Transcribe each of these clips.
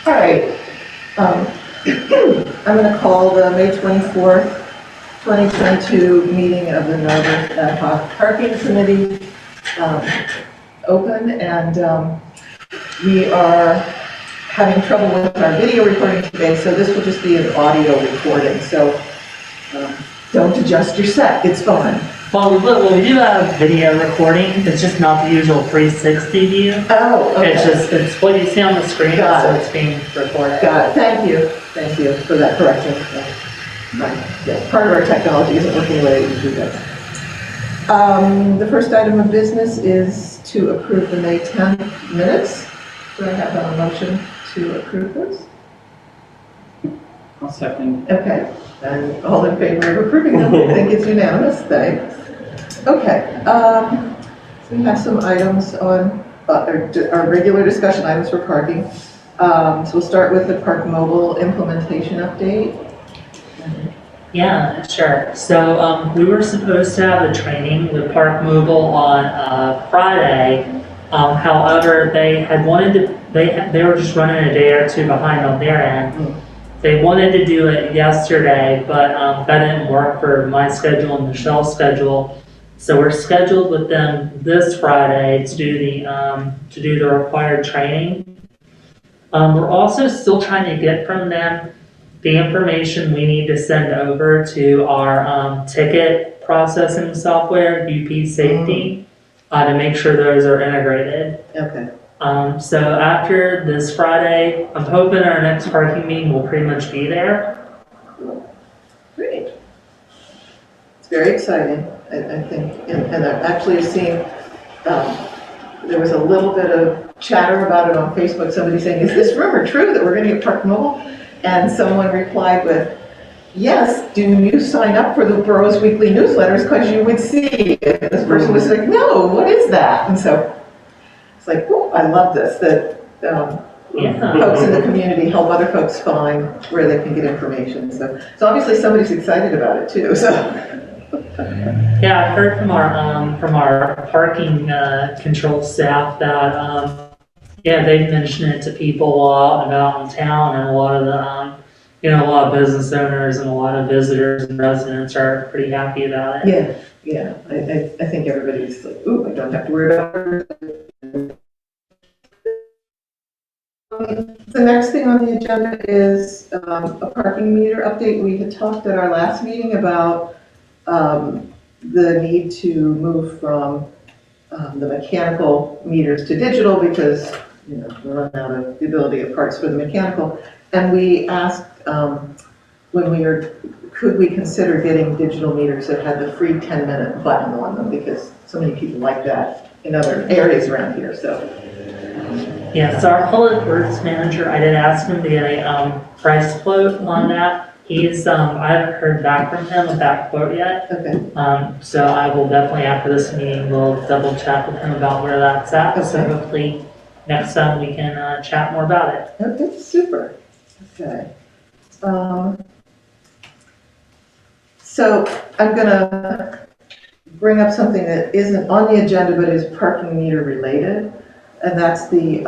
All right. I'm going to call the May 24th, 2022 meeting of the Northern Ad Hoc Parking Committee open, and we are having trouble with our video recording today, so this will just be an audio recording. So don't adjust your set; it's fine. Well, we do have video recording. It's just not the usual 360 view. Oh, okay. It's what you see on the screen, so it's being recorded. Got it. Thank you for that correction. Right. Yeah, part of our technology isn't working the way it usually does. The first item of business is to approve the May 10th minutes. Do I have a motion to approve those? I'll second. Okay, and all in favor of approving them? I think it's unanimous. Thanks. Okay, so we have some items on our regular discussion items for parking. So we'll start with the Park Mobile implementation update. Yeah, sure. So we were supposed to have a training with Park Mobile on Friday. However, they had wanted to. They were just running a day or two behind on their end. They wanted to do it yesterday, but that didn't work for my schedule and Michelle's schedule. So we're scheduled with them this Friday to do the required training. We're also still trying to get from them the information we need to send over to our ticket processing software, UP Safety, to make sure those are integrated. Okay. So after this Friday, I'm hoping our next parking meeting will pretty much be there. Great. It's very exciting, I think, and I've actually seen, there was a little bit of chatter about it on Facebook, somebody saying, is this rumor true that we're going to get Park Mobile? And someone replied with, yes, do you sign up for the borough's weekly newsletters because you would see it? And this person was like, no, what is that? And so it's like, oh, I love this, that folks in the community help other folks find where they can get information. So obviously somebody's excited about it too. So yeah, I've heard from our parking control staff that they've mentioned it to people a lot about in town, and a lot of the a lot of business owners and a lot of visitors and residents are pretty happy about it. Yeah. I think everybody's like, ooh, I don't have to worry about it. The next thing on the agenda is a parking meter update. We had talked at our last meeting about the need to move from the mechanical meters to digital because we're running out of the ability of parts for the mechanical. And we asked could we consider getting digital meters that had the free 10-minute button on them, because so many people like that in other areas around here. So so our public works manager, I did ask him to get a price quote on that. He's I haven't heard back from him with that quote yet. Okay. So I will definitely, after this meeting, we'll double check with him about where that's at. Okay. So hopefully next time we can chat more about it. Okay, super. Okay. So I'm gonna bring up something that isn't on the agenda but is parking meter related, and that's the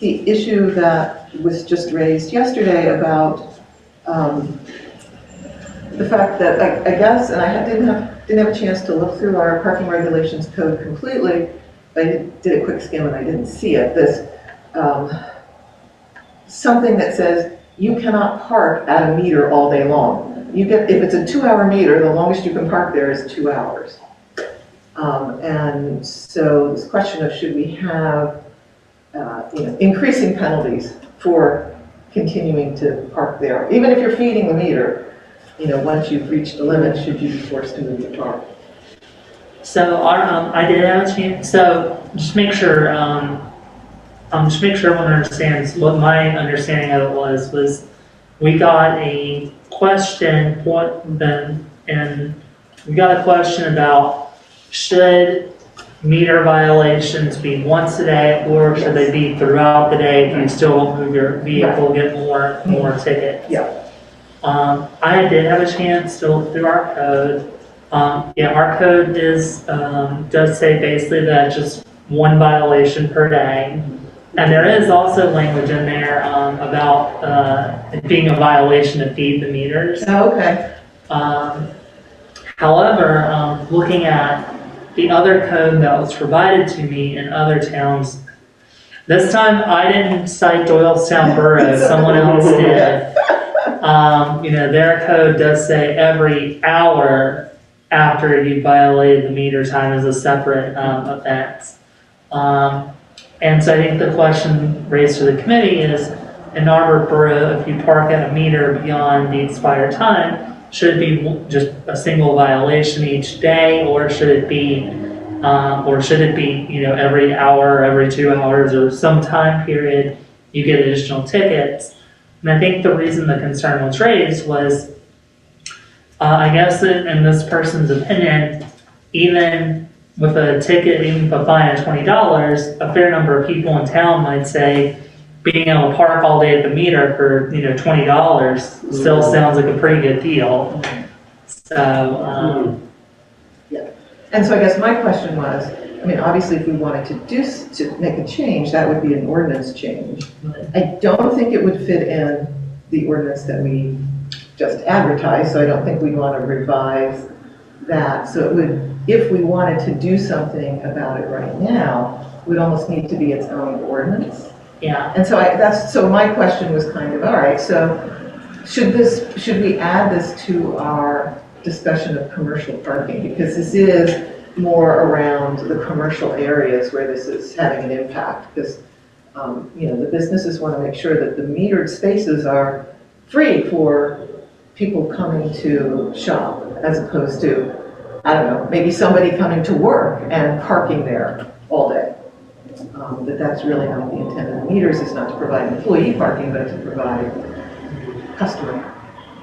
issue that was just raised yesterday about the fact that I guess, and I didn't have a chance to look through our parking regulations code completely, but I did a quick skim and I didn't see it. This something that says you cannot park at a meter all day long. If it's a 2-hour meter, the longest you can park there is 2 hours. And so this question of should we have increasing penalties for continuing to park there, even if you're feeding the meter, once you've reached the limit, should you be forced to move the car? So I did have a chance. So just make sure everyone understands what my understanding of it was we got a question about should meter violations be once a day, or should they be throughout the day if you still don't move your vehicle, get more tickets? Yeah. I did have a chance to look through our code. Our code does say basically that just one violation per day. And there is also language in there about it being a violation to feed the meters. Oh, okay. However, looking at the other code that was provided to me in other towns, this time I didn't cite Doylestown Borough, someone else did. Their code does say every hour after you violated the meter time is a separate offense. And so I think the question raised to the committee is, in Arbor Borough, if you park at a meter beyond the expired time, should it be just a single violation each day, or should it be, every hour, every 2 hours, or some time period you get additional tickets? And I think the reason the concern was raised was, I guess in this person's opinion, even with a ticket, even with a fine of $20, a fair number of people in town might say being able to park all day at the meter for $20 still sounds like a pretty good deal. So yeah. And so I guess my question was, I mean, obviously, if we wanted to make a change, that would be an ordinance change. I don't think it would fit in the ordinance that we just advertised, so I don't think we'd want to revise that. So it would, if we wanted to do something about it right now, it would almost need to be its own ordinance. yeah, And so my question was kind of, all right, so should we add this to our discussion of commercial parking? Because this is more around the commercial areas where this is having an impact, because the businesses want to make sure that the metered spaces are free for people coming to shop, as opposed to, I don't know, maybe somebody coming to work and parking there all day. That's really not the intent of the meters. It's not to provide employee parking, but to provide customer.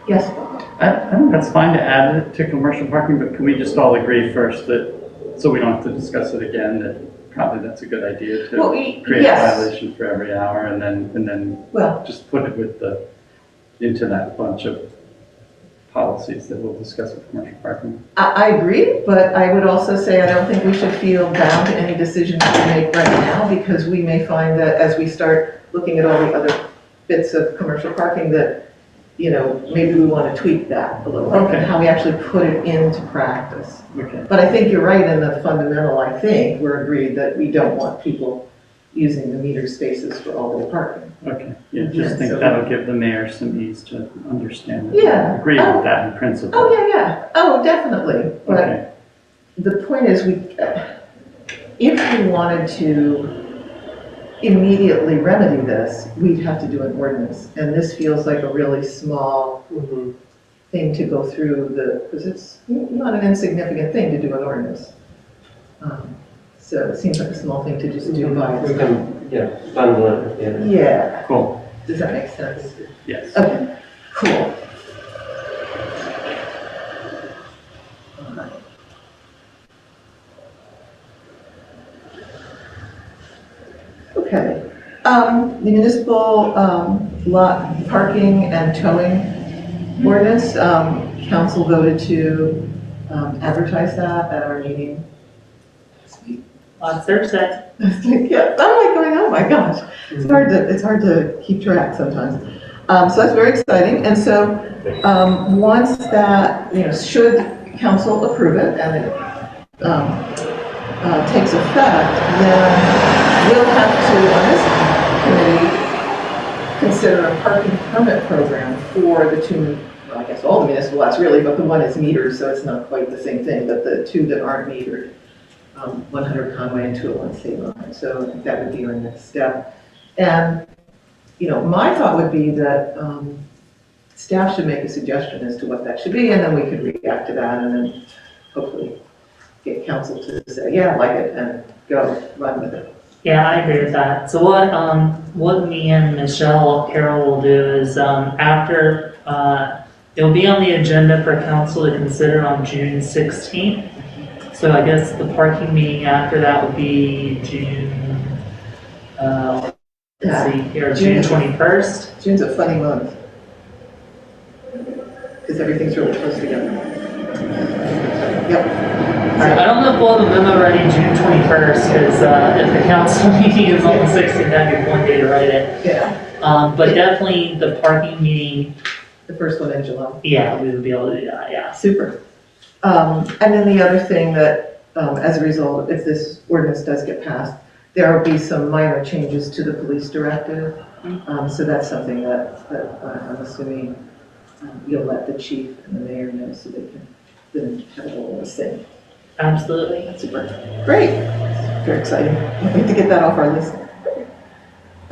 Yes, Bob? I think that's fine to add it to commercial parking, but can we just all agree first that, so we don't have to discuss it again, that probably that's a good idea to create yes. a violation for every hour, and then just put it into that bunch of policies that we'll discuss with commercial parking. I agree, but I would also say I don't think we should feel bound to any decisions we make right now, because we may find that as we start looking at all the other bits of commercial parking that, maybe we want to tweak that a little bit, Okay. and how we actually put it into practice. Okay. But I think you're right in the fundamental. I think we're agreed that we don't want people using the meter spaces for all-day parking. Okay. Yeah, Yeah, just think so- that'll give the mayor some ease to understand. Yeah. Agree with that in principle. Oh, yeah. Oh, definitely. But Okay. the point is, if we wanted to immediately remedy this, we'd have to do an ordinance. And this feels like a really small thing to go through because it's not an insignificant thing to do an ordinance. So it seems like a small thing to just do by We itself. can, bundle it at the end. Yeah. Cool. Does that make sense? Yes. Okay, cool. Okay, the municipal lot parking and towing ordinance, council voted to advertise that at our meeting this week. last Thursday. Yeah, I'm like going, oh my gosh, it's hard to keep track sometimes. So that's very exciting, and so once that, should council approve it and it takes effect, then we'll have to, on this committee, consider a parking permit program for the two, well, I guess all the municipal lots really, but the one is metered, so it's not quite the same thing, but the two that aren't metered, 100 Conway and 201 Sabine. So I think that would be our next step. And, my thought would be that staff should make a suggestion as to what that should be, and then we could react to that, and then hopefully get council to say, yeah, I like it, and go run with it. Yeah, I agree with that. So what me and Michelle Carroll will do is after it'll be on the agenda for council to consider on June 16th. So I guess the parking meeting after that would be June. Let's see here, June 21st. June's a funny month because everything's really close together. Yep. I don't know if we'll have a memo ready June 21st, because if the council meeting is on the 16th, that'd be one day to write it. Yeah, But definitely the parking meeting, the first one in July. yeah, we would be able to do that, yeah. Super. And then the other thing that, as a result, if this ordinance does get passed, there will be some minor changes to the police directive. So that's something that I'm assuming you'll let the chief and the mayor know so they can then have it all in the same. Absolutely. That's super. Great. Very exciting. We need to get that off our list.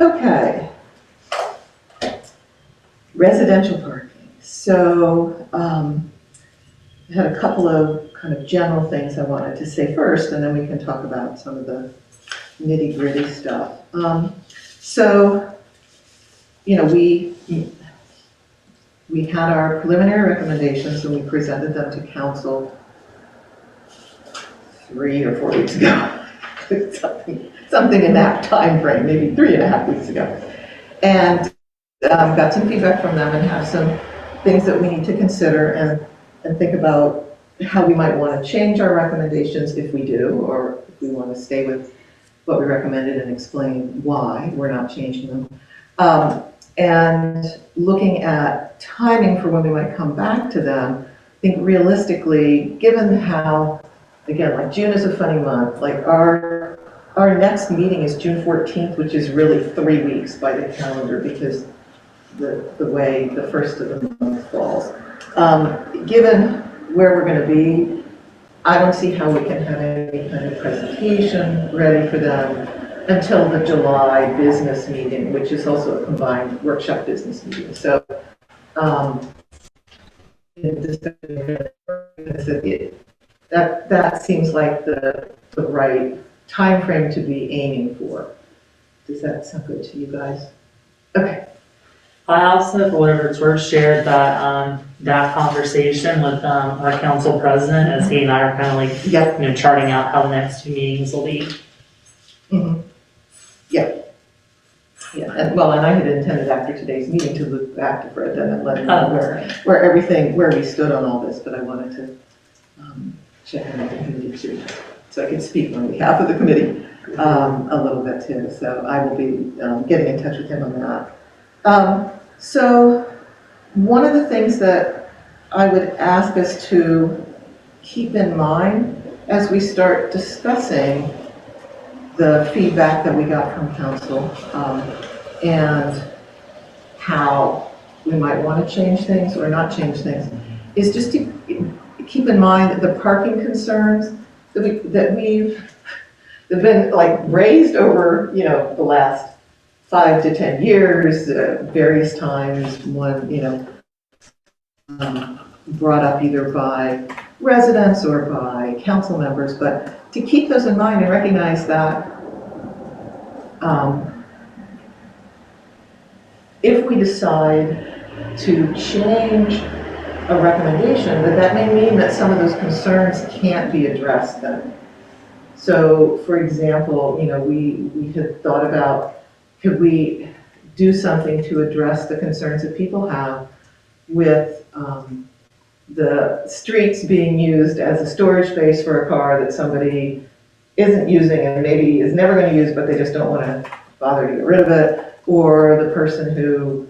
Okay. Residential parking. So I had a couple of kind of general things I wanted to say first, and then we can talk about some of the nitty-gritty stuff. So, you know, we had our preliminary recommendations and we presented them to council 3 or 4 weeks ago. something in that time frame, maybe 3.5 weeks ago. And got some feedback from them and have some things that we need to consider and think about how we might want to change our recommendations if we do, or if we want to stay with what we recommended and explain why we're not changing them. And looking at timing for when we might come back to them, I think realistically, given how, again, like June is a funny month, like our next meeting is June 14th, which is really 3 weeks by the calendar because the way the first of the month falls. Given where we're going to be, I don't see how we can have any kind of presentation ready for them until the July business meeting, which is also a combined workshop business meeting. So, that seems like the right time frame to be aiming for. Does that sound good to you guys? Okay. I also, for whatever it's worth, shared that that conversation with our council president, as he and I are kind of like, Yep. you know, charting out how the next 2 meetings will be. Mm-hmm. Yeah. Yeah, and well, and I had intended after today's meeting to look back to Fred and let him know where we stood on all this, but I wanted to check in with the committee too, so I could speak on behalf of the committee a little bit too. So I will be getting in touch with him on that. So one of the things that I would ask us to keep in mind as we start discussing the feedback that we got from council and how we might want to change things or not change things is just to keep in mind that the parking concerns that we've been like raised over, you know, the last 5 to 10 years, various times, one, you know, brought up either by residents or by council members, but to keep those in mind and recognize that if we decide to change a recommendation, that may mean that some of those concerns can't be addressed then. So, for example, you know, we had thought about, could we do something to address the concerns that people have with the streets being used as a storage space for a car that somebody isn't using and maybe is never going to use, but they just don't want to bother to get rid of it, or the person who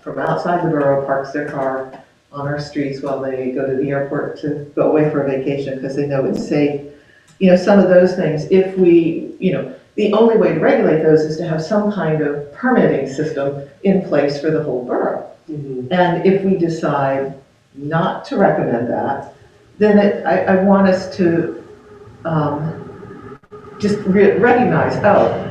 from outside the borough parks their car on our streets while they go to the airport to go away for a vacation because they know it's safe. You know, some of those things, if we, you know, the only way to regulate those is to have some kind of permitting system in place for the whole borough. Mm-hmm. And if we decide not to recommend that, then I want us to just recognize, oh,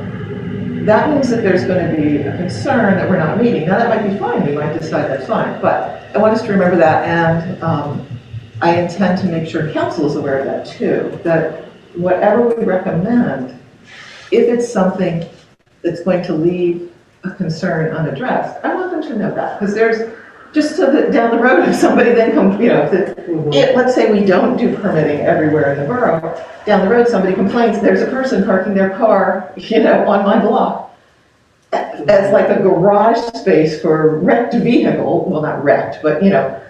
that means that there's going to be a concern that we're not meeting. Now that might be fine, we might decide that's fine, but I want us to remember that, and I intend to make sure council is aware of that too, that whatever we recommend, if it's something that's going to leave a concern unaddressed, I want them to know that, because there's, just so that down the road, if somebody then comes, you know, let's say we don't do permitting everywhere in the borough, down the road somebody complains there's a person parking their car, you know, on my block as like a garage space for wrecked vehicle, well not wrecked, but you know,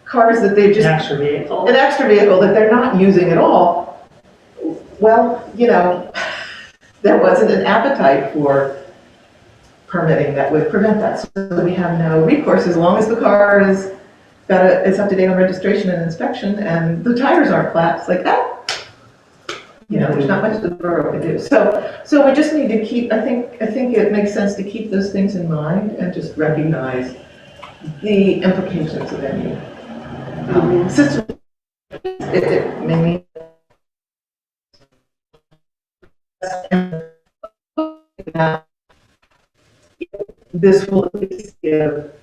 cars that they An just, extra vehicle. an extra vehicle that they're not using at all, well, there wasn't an appetite for permitting that would prevent that. So we have no recourse as long as the car is it's up to date on registration and inspection and the tires aren't flat. It's like, there's not much the borough can do. So we just need to keep, I think it makes sense to keep those things in mind and just recognize the implications of any system. It may mean this will at least give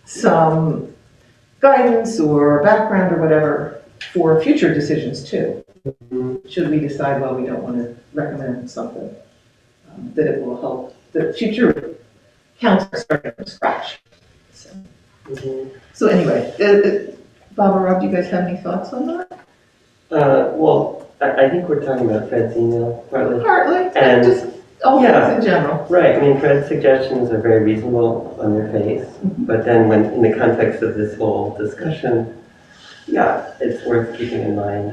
some guidance or background or whatever for future decisions too. Should we decide, well, we don't want to recommend something, that it will help the future council starting from scratch. So anyway, Bob or Rob, do you guys have any thoughts on that? Well, I think we're talking about Fred's email partly. Partly, And just all things in general. Right, I mean, Fred's suggestions are very reasonable on their face, but then when, in the context of this whole discussion, yeah, it's worth keeping in mind.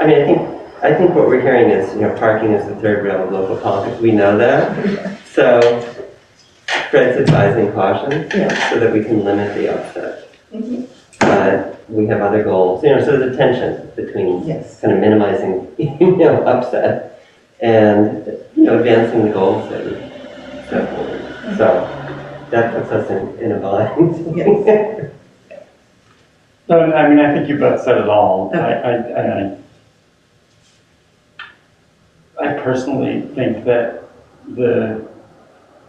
I mean, I think what we're hearing is, parking is the third rail of local politics. We know that. So Fred's advising caution so that we can limit the upset. But we have other goals, so there's a tension between kind of minimizing, upset and, advancing the goals that we set forward. So that puts us in a bind. Yes. So, I mean, I think you both said it all. Okay. I personally think that the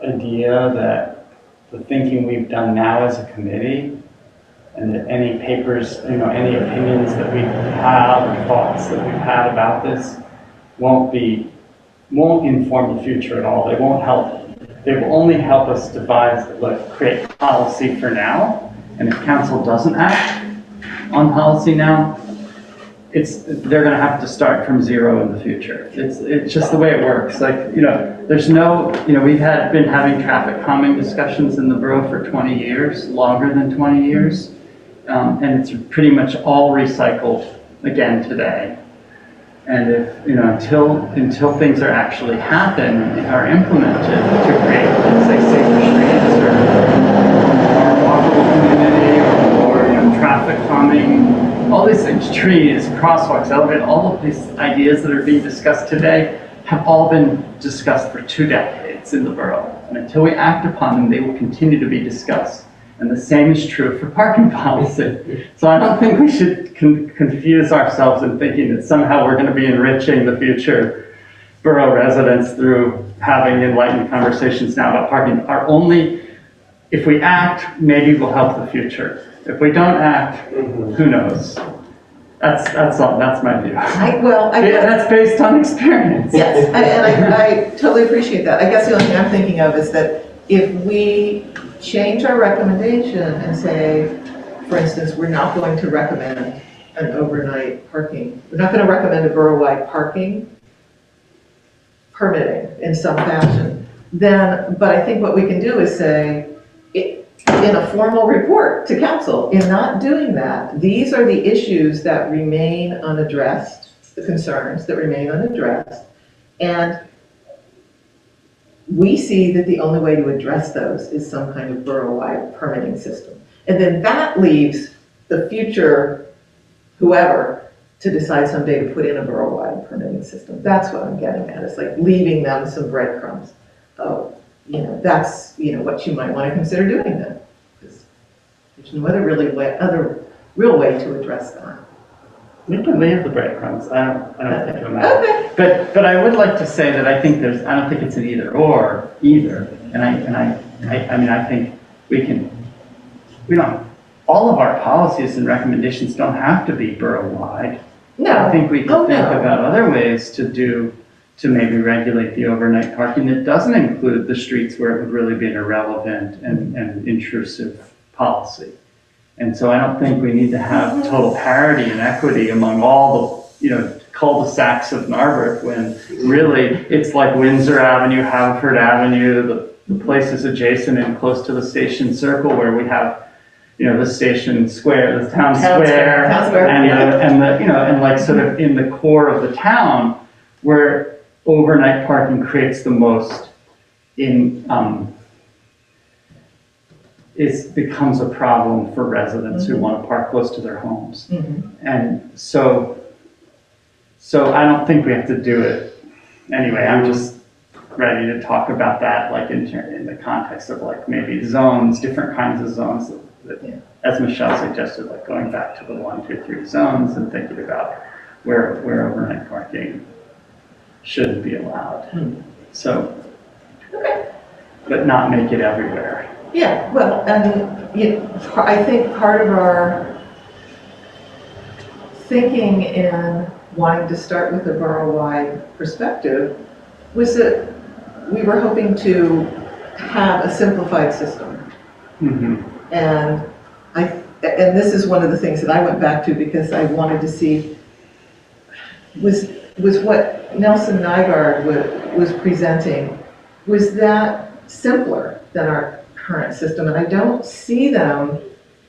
idea that the thinking we've done now as a committee and that any papers, any opinions that we have or thoughts that we've had about this won't inform the future at all. They won't help. They will only help us create policy for now. And if council doesn't act on policy now, they're going to have to start from zero in the future. It's just the way it works. There's no, we've been having traffic calming discussions in the borough for 20 years, longer than 20 years. And it's pretty much all recycled again today. And if, until things are actually happen or implemented to create, say, safer streets or more walkable community or traffic calming, all these things, trees, crosswalks, elevated, all of these ideas that are being discussed today have all been discussed for 2 decades in the borough. And until we act upon them, they will continue to be discussed. And the same is true for parking policy. So I don't think we should confuse ourselves in thinking that somehow we're going to be enriching the future borough residents through having enlightened conversations now about parking. If we act, maybe we'll help the future. If we don't act, who knows? That's all. That's my view. That's based on experience. Yes, and I totally appreciate that. I guess the only thing I'm thinking of is that if we change our recommendation and say, for instance, we're not going to recommend an overnight parking. We're not going to recommend a borough-wide parking permitting in some fashion. But I think what we can do is say, in a formal report to council, in not doing that, these are the issues that remain unaddressed, the concerns that remain unaddressed, and we see that the only way to address those is some kind of borough-wide permitting system. And then that leaves the future whoever to decide someday to put in a borough-wide permitting system. That's what I'm getting at. It's like leaving them some breadcrumbs. That's what you might want to consider doing then. Because there's no other real way to address that. We can leave the breadcrumbs. I don't think it'll matter. Okay. But I would like to say that I don't think it's an either. And I think all of our policies and recommendations don't have to be borough-wide. No. I think we can think about other ways to maybe regulate the overnight parking that doesn't include the streets where it would really be an irrelevant and intrusive policy. And so I don't think we need to have total parity and equity among all the, cul-de-sacs of Narberth when really it's like Windsor Avenue, Haverford Avenue, the places adjacent and close to the station circle where we have the station square, the town Town square. Town square, And and like sort of in the core of the town where overnight parking creates the most becomes a problem for residents who want to park close to their homes. And so I don't think we have to do it. Anyway, I'm just ready to talk about that, like in the context of like maybe zones, different kinds of zones that, as Michelle suggested, like going back to the 1, 2, 3 zones and thinking about where overnight parking shouldn't be allowed. So, but not make it everywhere. Yeah, well, and I think part of our thinking in wanting to start with a borough-wide perspective was that we were hoping to have a simplified system. And this is one of the things that I went back to because I wanted to see was what Nelson Nygaard was presenting, was that simpler than our current system? And I don't see them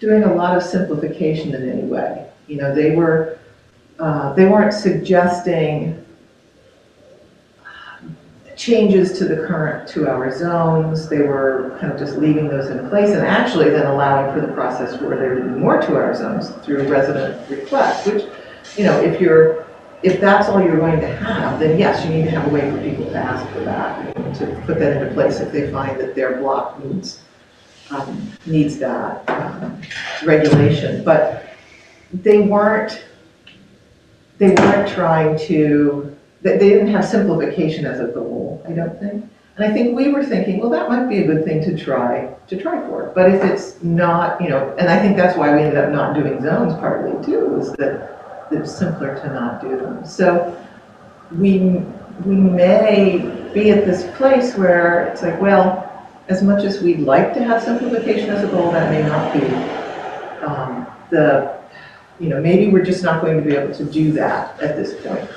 doing a lot of simplification in any way. They weren't suggesting changes to the current 2-hour zones. They were kind of just leaving those in place and actually then allowing for the process where there would be more 2-hour zones through resident request, which, if that's all you're going to have, then yes, you need to have a way for people to ask for that, to put that into place if they find that their block needs that regulation. But they weren't trying to, they didn't have simplification as a goal, I don't think. And I think we were thinking, well, that might be a good thing to try for. But if it's not, and I think that's why we ended up not doing zones partly too, was that it's simpler to not do them. So we may be at this place where it's like, well, as much as we'd like to have simplification as a goal, that may not be maybe we're just not going to be able to do that at this point.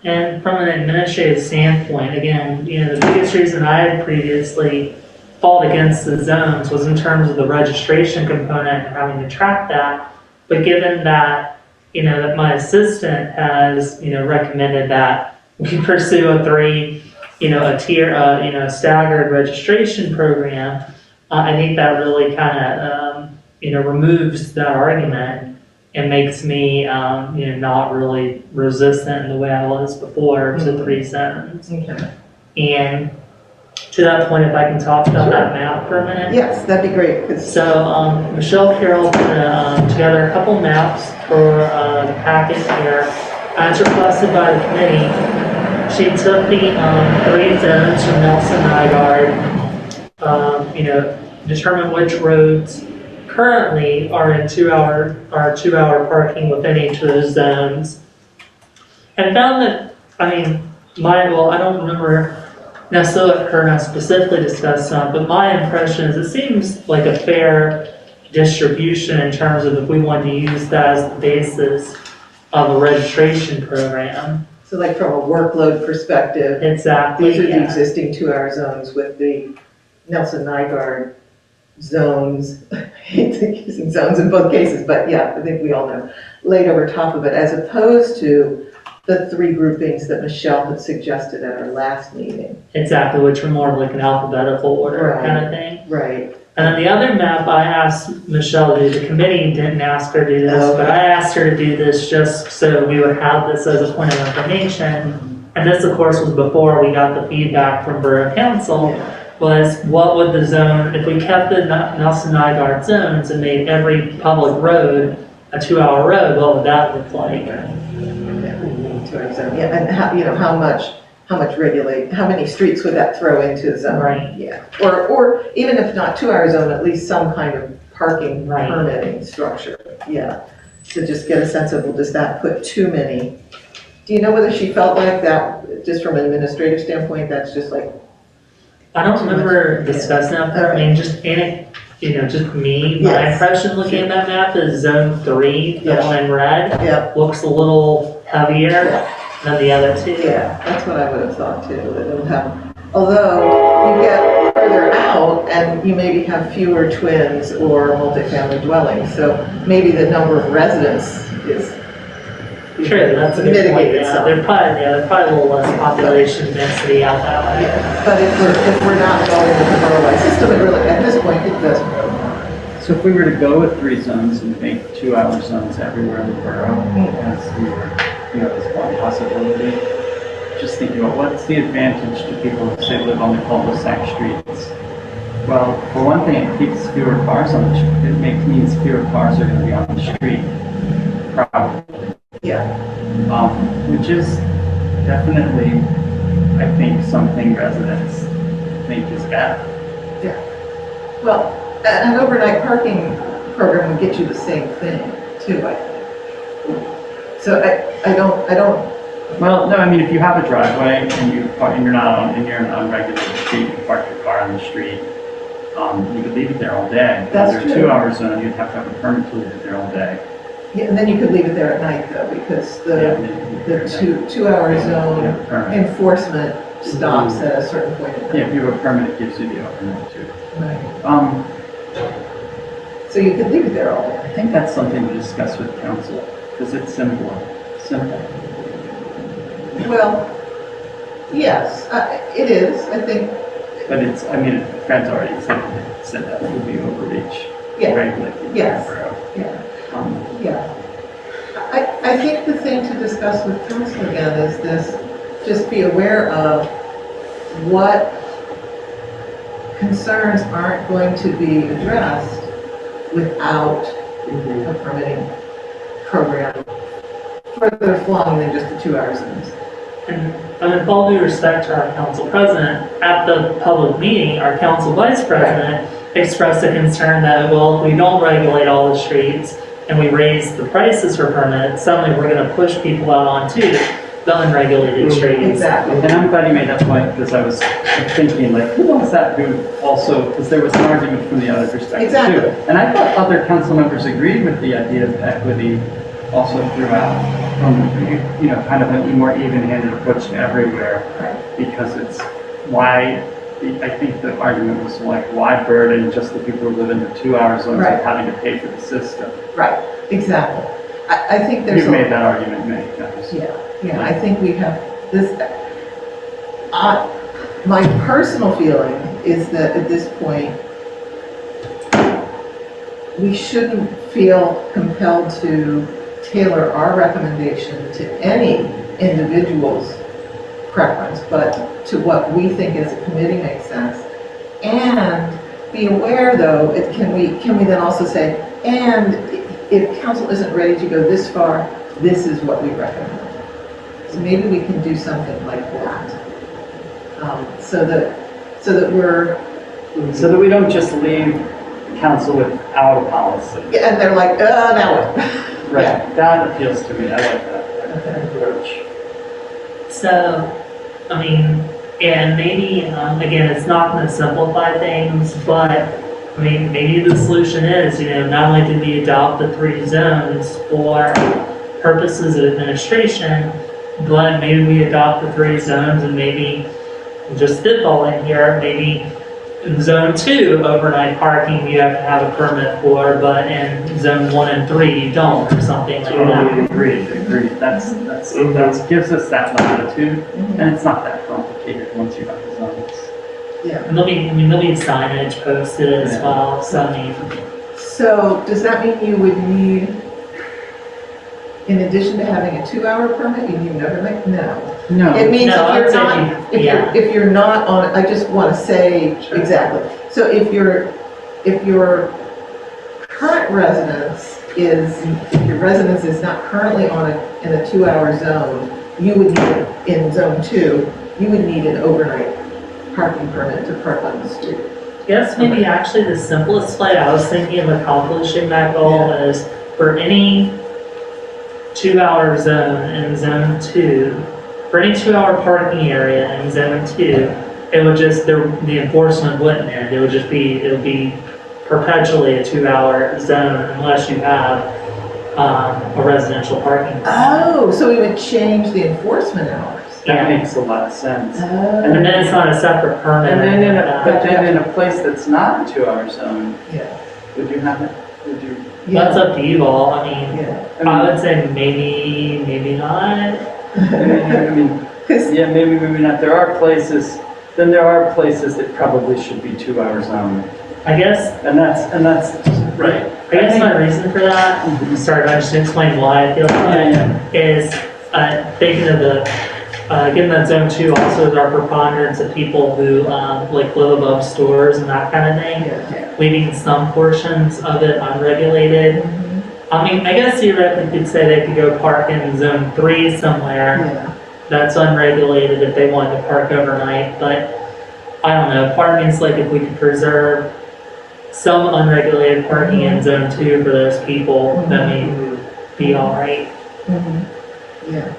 And from an administrative standpoint, again, the biggest reason I had previously fought against the zones was in terms of the registration component and having to track that. But given that, that my assistant has, recommended that we pursue a staggered registration program, I think that really kind of, removes that argument and makes me, not really resistant in the way I was before to 3 zones. Okay. And to that point, if I can talk about that map for a minute. Yes, that'd be great. So Michelle Carroll put together a couple maps for the packet here. As requested by the committee, she took the 3 zones from Nelson Nygaard, determined which roads currently are in 2-hour parking within each of those zones, and found that, I don't remember necessarily her and I specifically discussed some, but my impression is it seems like a fair distribution in terms of if we wanted to use that as the basis of a registration program. So like from a workload perspective, Exactly. these are the existing 2-hour zones with the Nelson Nygaard zones. I hate using zones in both cases, but yeah, I think we all know, laid over top of it, as opposed to the 3 groupings that Michelle had suggested at our last meeting. Exactly, which were more of like an alphabetical order kind of thing. Right. And then the other map I asked Michelle to do, the committee didn't ask her to do this, but I asked her to do this just so we would have this as a point of information. And this, of course, was before we got the feedback from Borough Council, was what would the zone, if we kept the Nelson Nygaard zones and made every public road a 2-hour road, what would that look like? Yeah, and how many streets would that throw into the zone? Right. Yeah. Or even if not 2-hour zone, at least some kind of parking permitting structure. Yeah. To just get a sense of, well, does that put too many? Do you know whether she felt like that, just from an administrative standpoint, that's just like? I don't remember discussing that. Right. Just just me, my impression looking at that map is zone 3, the one in red, looks a little heavier than the other 2. Yeah, that's what I would have thought too. That it would have, although you get further out, out and you maybe have fewer twins or multifamily dwellings, so maybe the number of residents is True, that's a good point, mitigated yeah, some. there's probably a little less population density out that way. Yeah, but if we're not going with the borough-wide system, it really, at this point, it doesn't really matter. So if we were to go with 3 zones and make 2-hour zones everywhere in the borough, as we were, as one possibility, just thinking about what's the advantage to people who say live on the cul-de-sac streets? Well, for one thing, it keeps fewer cars on the street. It means fewer cars are going to be on the street, probably. Yeah. Which is definitely, I think, something residents think is bad. Yeah. Well, an overnight parking program would get you the same thing too, I think. So I don't. Well, no, I mean, if you have a driveway and you're not on an unregulated street, you park your car on the street, you could leave it there all day. That's Under true. 2-hour zone, you'd have to have a permit to leave it there all day. Yeah, and then you could leave it there at night though, because the two-hour zone enforcement stops at a certain point in time. Yeah, if you have a permit, it gives you the overnight too. Right. So you could leave it there all day. I think that's something to discuss with council, because it's simple. Well, yes, it is, I think. But Fred's already said that would be overreach. Yeah. Regulated. Yes. Borough. Yeah. Um, Yeah. I think the thing to discuss with council again is this, just be aware of what concerns aren't going to be addressed without a permitting program further flung than just the 2-hour zones. And with all due respect to our council president, at the public meeting, our council vice president expressed a concern that, well, if we don't regulate all the streets and we raise the prices for permits, suddenly we're going to push people out onto the unregulated streets. Exactly. And I'm glad you made that point, because I was thinking, like, who wants that? Who also, because there was an argument from the other perspective Exactly. too. And I thought other council members agreed with the idea of equity also throughout, kind of a more even-handed approach to everywhere, because it's why, I think the argument was like, why burden just the people who live in the 2-hour zones with having to pay for the system? Right, exactly. I think there's You've made that argument many times. Yeah, I think we have this, my personal feeling is that at this point, we shouldn't feel compelled to tailor our recommendation to any individual's preference, but to what we think as a committee makes sense. And be aware though, can we then also say, and if council isn't ready to go this far, this is what we recommend. So maybe we can do something like that. So that we don't just leave council without a policy. yeah, and they're like, now what? Right, Yeah. that appeals to me, I like that approach. So, and maybe, again, it's not going to simplify things, but, maybe the solution is, not only do we adopt the 3 zones for purposes of administration, but maybe we adopt the 3 zones and maybe just spitballing here, maybe in zone 2, overnight parking, you have to have a permit for, but in zone 1 and 3, you don't, or something like that. Agreed. That's gives us that latitude, and it's not that complicated once you have the zones. Yeah. And there'll be signage posted as well, so So does that mean you would need, in addition to having a 2-hour permit, you need an overnight? No. No. It means No, if you're I'd not, say if you're not on, I just want to say exactly. So if your current residence if your residence is not currently in a 2-hour zone, you would need, in zone 2, you would need an overnight parking permit to park on the street. Yes, maybe actually the simplest way I was thinking of accomplishing that goal is for any 2-hour zone in zone 2, for any 2-hour parking area in zone 2, it would just, the enforcement wouldn't end. It would be perpetually a 2-hour zone unless you have a residential parking. Oh, so we would change the enforcement hours. That makes a lot of sense. And then it's not a separate permit. And then or anything like that. in a place that's not a 2-hour zone, Yeah, would you have it, would you? That's yeah, up to you all, I mean, yeah. I would say maybe, maybe not. I mean, yeah, maybe not. There are places that probably should be 2-hour zone. I guess, And that's, right. I guess my reason for that, sorry, I just explain why I feel that Yeah, is, thinking of the, given that zone 2 also is our preponderance of people who, like live above stores and that kind of thing, Yeah. leaving some portions of it unregulated. I mean, I guess theoretically you could say they could go park in zone 3 somewhere Yeah, that's unregulated if they wanted to park overnight, but I don't know, part of me is like if we could preserve some unregulated parking in zone 2 for those people, then we would be all right. yeah.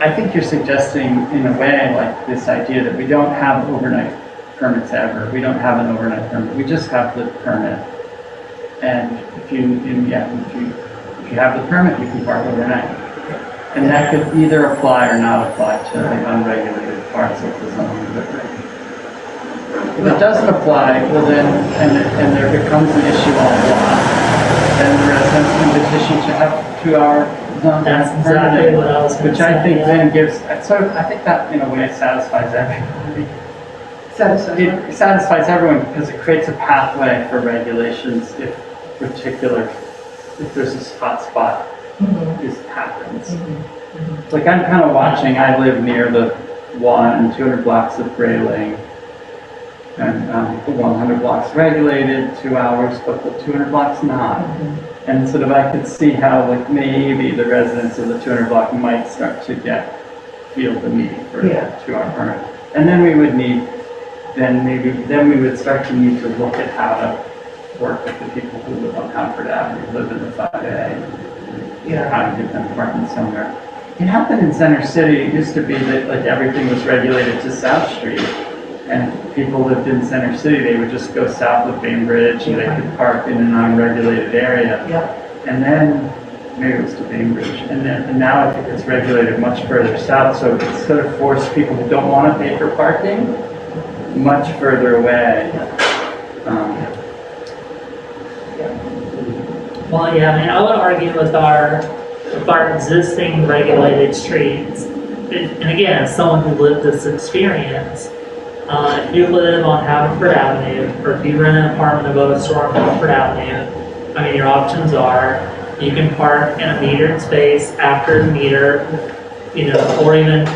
I think you're suggesting in a way like this idea that we don't have overnight permits ever. We don't have an overnight permit. We just have the permit. And if you have the permit, you can park overnight. And that could either apply or not apply to the unregulated parts of the zone. If it doesn't apply, well then, and there becomes an issue on the lot, then the residents can petition to have 2-hour zone That's permit. exactly what I was gonna Which I say, think yeah. then gives, I think that in a way satisfies everybody. Satisfied? It satisfies everyone because it creates a pathway for regulations if there's a spot, this happens. Like I'm kind of watching, I live near the 200 blocks of Grayling, and the 100 blocks regulated, 2 hours, but the 200 blocks not. And sort of I could see how like maybe the residents of the 200 block might start to feel the need for a 2-hour permit. And then we would start to need to look at how to work with the people who live on Concord Avenue, live in the 5A, how to give them parking somewhere. It happened in Center City. It used to be that like everything was regulated to South Street, and people lived in Center City. They would just go south of Bainbridge, and they could park in an unregulated area. And then maybe it was to Bainbridge, and now I think it's regulated much further south. So it sort of forced people who don't want to pay for parking much further away. Well, yeah, I mean, I would argue with our existing regulated streets, and again, as someone who lived this experience, if you live on Haverford Avenue, or if you rent an apartment above a store on Haverford Avenue, I mean, your options are, you can park in a metered space after the meter, or even,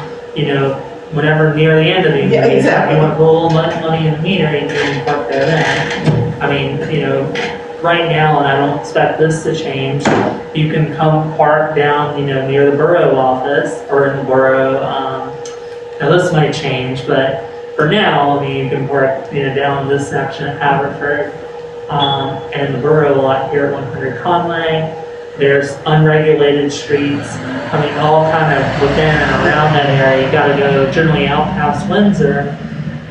whenever near the end of the meter. Exactly. If you want to put a little money in the meter, you can park there then. I mean, right now, and I don't expect this to change, you can come park down, near the borough office, or in the borough, now this might change, but for now, I mean, you can park, down this section at Haverford, and the borough lot here at 100 Conway. There's unregulated streets, I mean, all kind of within and around that area. You gotta go generally out past Windsor,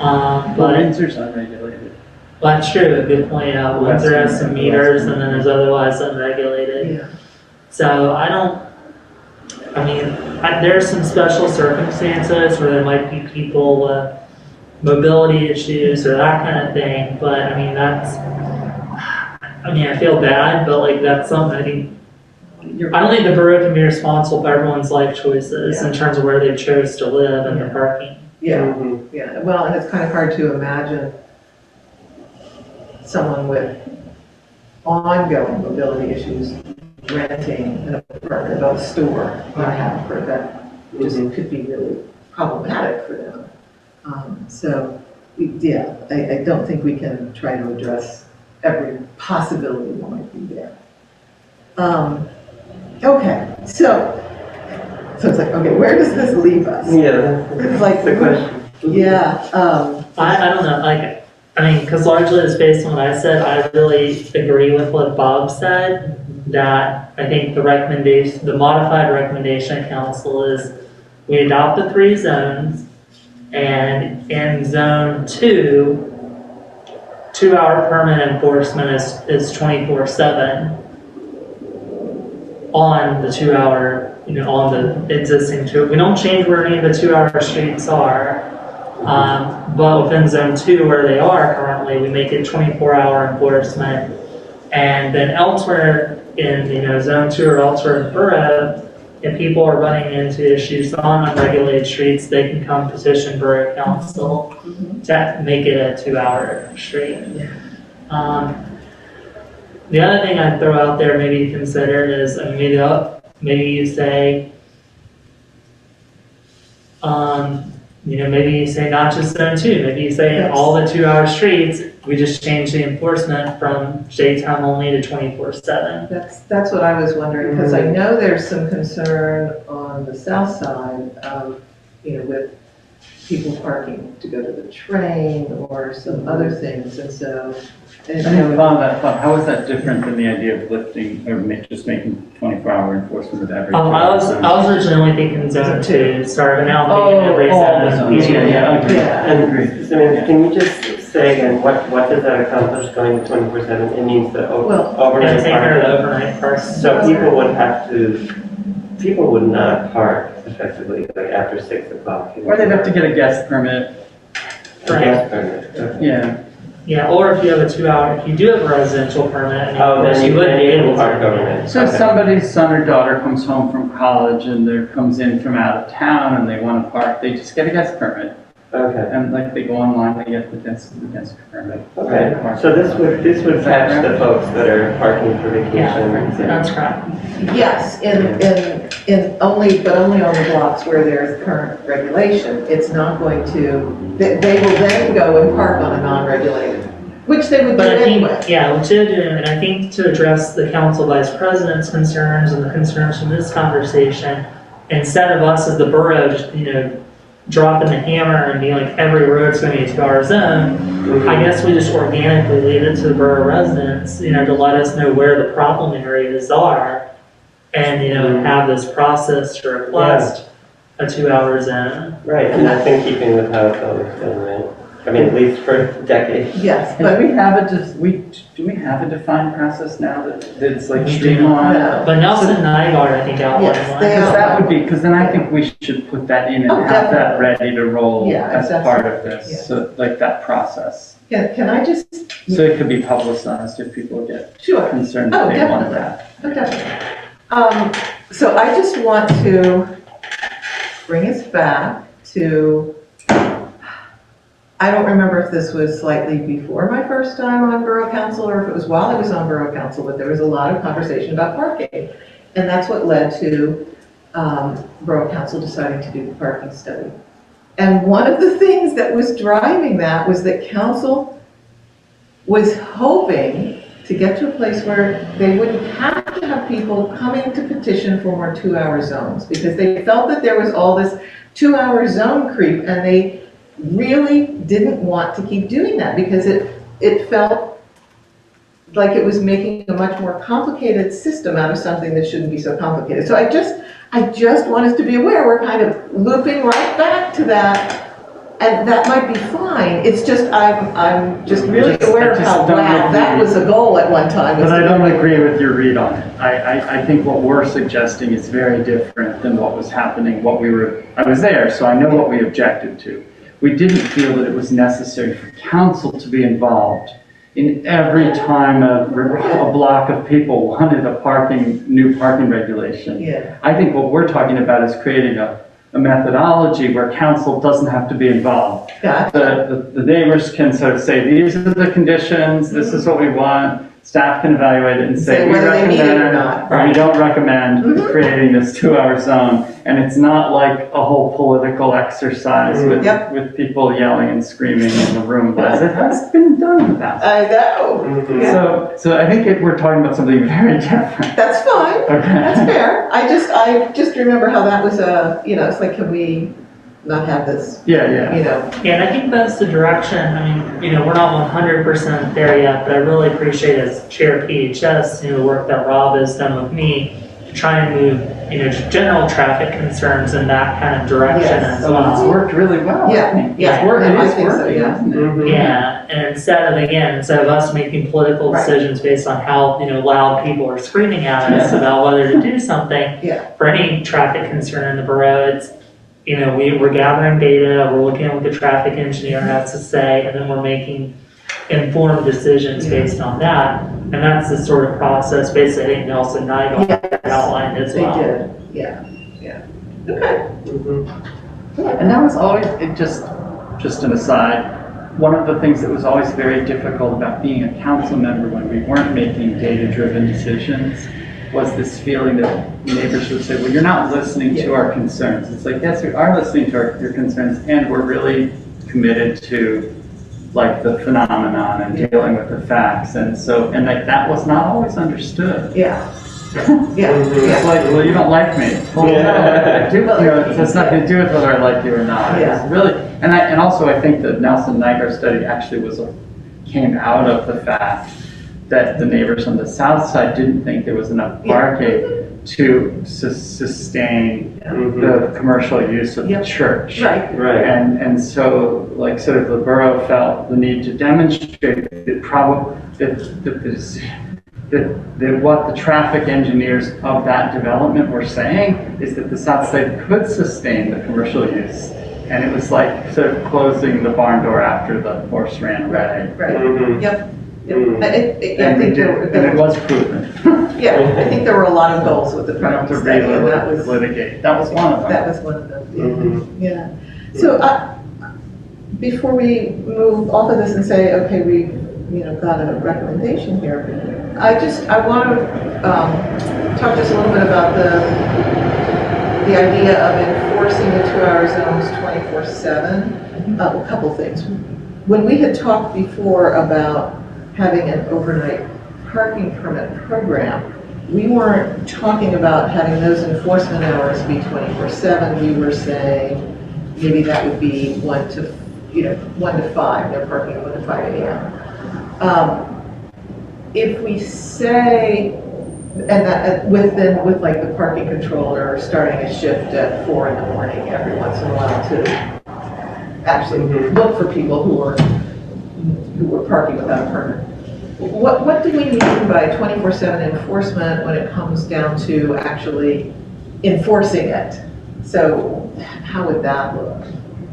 But but Windsor's unregulated. well, that's true, good point. Windsor has some meters and then there's otherwise unregulated. So there's some special circumstances where there might be people with mobility issues or that kind of thing, but I feel bad, but like that's something I think, I don't think the borough can be responsible for everyone's life choices in terms of where they chose to live and the parking. Well, and it's kind of hard to imagine someone with ongoing mobility issues renting an apartment above a store on Haverford. That just could be really problematic for them. I don't think we can try to address every possibility that might be there. Okay, so it's like, okay, where does this leave us? It's like the question. I don't know, because largely it's based on what I said. I really agree with what Bob said, that I think the modified recommendation of council is we adopt the 3 zones, and in zone 2, 2-hour permit enforcement is 24/7. on the 2-hour, on the existing two. We don't change where any of the 2-hour streets are. But within zone 2 where they are currently, we make it 24-hour enforcement. And then elsewhere in, zone 2 or elsewhere in the borough, if people are running into issues on unregulated streets, they can come petition borough council to make it a 2-hour street. The other thing I'd throw out there maybe to consider is, maybe you say, maybe you say not just zone 2, maybe you say in all the 2-hour streets, we just change the enforcement from daytime only to 24/7. That's what I was wondering, because I know there's some concern on the south side, with people parking to go to the train or some other things, and so. I never found that thought. How is that different than the idea of lifting or just making 24-hour enforcement with every? I was originally only thinking zone 2, sorry, but now I'm thinking every zone. Yeah. Samantha, can you just say again, what does that accomplish going to 24/7? It means the overnight Take care of the parking. overnight parking. So people would not park effectively like after 6 o'clock. Or they'd have to get a guest permit. A gas permit. Okay. Yeah. Yeah, or if you have a 2-hour, if you do have a residential permit, and Then you wouldn't be able park to. overnight. So if somebody's son or daughter comes home from college and they comes in from out of town and they want to park, they just get a guest permit. Okay. And they go online, they get the guest permit. Okay. So this would catch the folks that are parking for vacation. That's correct. Yes, but only on the blocks where there's current regulation. It's not going to, they will then go and park on a non-regulated, which they would do But I think, anyway. which they do, and I think to address the council vice president's concerns and the concerns from this conversation, instead of us as the borough just, dropping the hammer and being like every road's going to be a 2-hour zone, I guess we just organically leave it to the borough residents, to let us know where the problem areas are, and have this process to request a 2-hour zone. Right, and that's in keeping with how it's always been, right? I mean, at least for decades. Yes, But but do we have a defined process now that's like streamlined? But Nelson Nygaard, I think, outlined Yes, one. they Because that would be, because then I think we should put that in and Oh, have that definitely. ready to roll Yeah, as that's- part of this, yeah. so like that process. can I just, So it could be publicized if people get sure. concerned Oh, that they want definitely. that. Okay. So I just want to bring us back to, I don't remember if this was slightly before my first time on Borough Council or if it was while I was on Borough Council, but there was a lot of conversation about parking. And that's what led to Borough Council deciding to do the parking study. And one of the things that was driving that was that council was hoping to get to a place where they wouldn't have to have people coming to petition for more 2-hour zones, because they felt that there was all this 2-hour zone creep, and they really didn't want to keep doing that because it felt like it was making a much more complicated system out of something that shouldn't be so complicated. So I just want us to be aware we're kind of looping right back to that. And that might be fine, it's just, I'm just really aware of how, wow, that was a goal at one time. But I don't agree with your read on it. I think what we're suggesting is very different than what was happening, I was there, so I know what we objected to. We didn't feel that it was necessary for council to be involved in every time a block of people wanted a new parking regulation. Yeah. I think what we're talking about is creating a methodology where council doesn't have to be involved. Gotcha. The neighbors can sort of say, these are the conditions, this is what we want. Staff can evaluate it and say, we whether they meet it or recommend, not. or we don't recommend creating this 2-hour zone. And it's not like a whole political exercise with people yelling and screaming in the room, as it has been done in the past. I know. Yeah. So I think we're talking about something very different. That's fine. Okay. That's fair. I just remember how that was it's like, can we not have this, Yeah. Yeah, and I think that's the direction. I mean, we're not 100% there yet, but I really appreciate as chair of PHS, the work that Rob has done with me to try and move, general traffic concerns in that kind of direction Yes. as So it's well. worked really well. I Yeah, think. yeah, It's working, I it's think so, working, yeah. isn't it? Mhm. Yeah, and instead of us making political Right. decisions based on how, loud people are screaming at us about whether to do something Yeah. for any traffic concern in the borough, it's, we're gathering data, we're looking at what the traffic engineer has to say, and then we're making informed decisions Yeah. based on that. And that's the sort of process basically I think Nelson Nigel Yes. outlined as They well. did, yeah. Okay. Mhm. And that was always, just an aside, one of the things that was always very difficult about being a council member when we weren't making data-driven decisions was this feeling that neighbors would say, well, you're not listening to our concerns. It's like, yes, we are listening to your concerns, and we're really committed to like the phenomenon and dealing with the facts. And so, and like that was not always understood. Yeah. Yeah, It's yeah. like, well, you don't like me. Well, no, Yeah. I do, it has nothing to do with whether I like you or not. Yeah. It's really, and also I think the Nelson Nygaard study actually came out of the fact that the neighbors on the south side didn't think there was enough parking to sustain Mhm. the commercial use of the Yep. church. Right, Right. And so, like, sort of the borough felt the need to demonstrate that what the traffic engineers of that development were saying is that the south side could sustain the commercial use. And it was like sort of closing the barn door after the horse ran away. right. Mhm. Yep. Yep. Mm. I And think it was proven. yeah, I think there were a lot of goals with the We don't have project to study, and that was, litigate. That was one of them. that was one of them. Mhm. Yeah. So, before we move off of this and say, okay, we, got a recommendation here, I want to talk just a little bit about the idea of enforcing the 2-hour zones 24/7. A couple things. When we had talked before about having an overnight parking permit program, we weren't talking about having those enforcement hours be 24/7. We were saying maybe that would be 1 to 5, no parking 1 to 5 a.m. If we say, and that with like the parking controller starting a shift at 4 in the morning every once in a while to actually look for people who were parking without a permit. What do we mean by 24/7 enforcement when it comes down to actually enforcing it? So how would that look?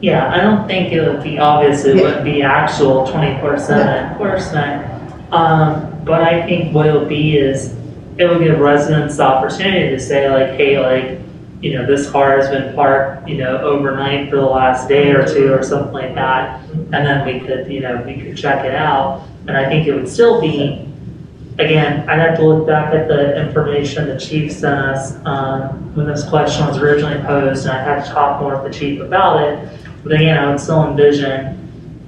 Yeah, I don't think it would be obvious, it Yeah. wouldn't be actual 24/7 enforcement. But I think what it'll be is, it will give residents the opportunity to say like, hey, like, this car has been parked, overnight for the last day or two or something like that. And then we could check it out. And I think it would still be, again, I'd have to look back at the information the chief sent us, when this question was originally posed, and I'd have to talk more with the chief about it. But again, I would still envision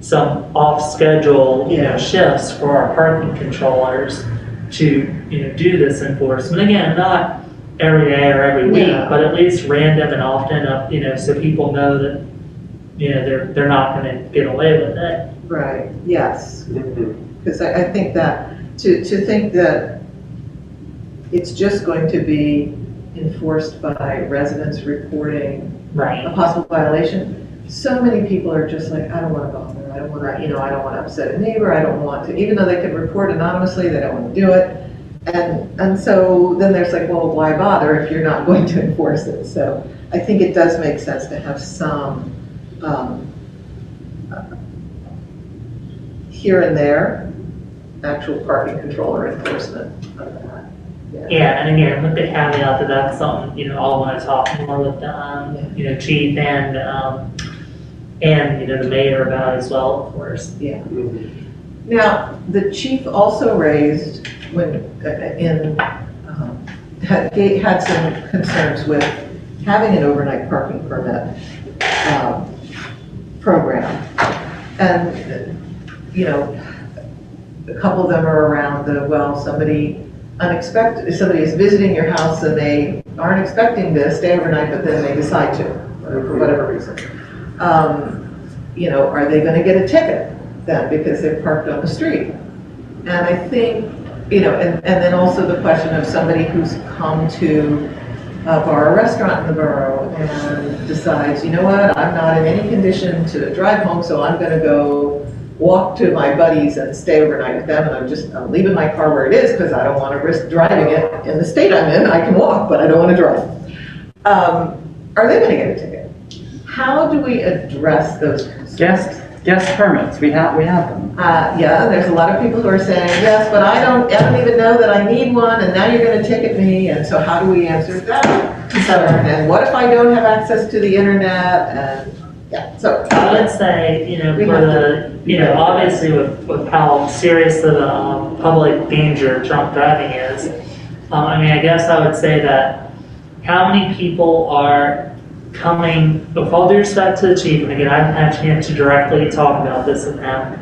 some off-schedule, shifts for our parking controllers to, do this enforcement. Again, not every day or every week, Yeah. but at least random and often, so people know that, they're not gonna get away with it. Right, yes. Mhm. Because I think that, to think that it's just going to be enforced by residents reporting a Right. possible violation, so many people are just like, I don't want to bother, I don't want to, I don't want to upset a neighbor, I don't want to, even though they could report anonymously, they don't want to do it. And so then there's like, well, why bother if you're not going to enforce it? So I think it does make sense to have some, here and there, actual parking controller enforcement of that. Yeah, and again, with the caveat that that's something, I'll want to talk more with the, chief and, the mayor about as well, of course. Yeah. Mhm. Now, the chief also raised had some concerns with having an overnight parking permit program. And, a couple of them are around somebody is visiting your house and they aren't expecting to stay overnight, but then they decide to, for whatever reason. Are they going to get a ticket then because they're parked on the street? And I think and then also the question of somebody who's come to a bar or restaurant in the borough and decides, you know what, I'm not in any condition to drive home, so I'm gonna go walk to my buddies and stay overnight with them, and I'm leaving my car where it is because I don't want to risk driving it in the state I'm in. I can walk, but I don't want to drive. Are they going to get a ticket? How do we address those concerns? Guest permits, we have them. Yeah, there's a lot of people who are saying, yes, but I don't even know that I need one, and now you're going to ticket me, and so how do we answer that concern? And what if I don't have access to the internet? And yeah, so I would say, obviously with how serious the public danger drunk driving is, I guess I would say that how many people are coming, with all due respect to the chief, and again, I haven't had a chance to directly talk about this with him,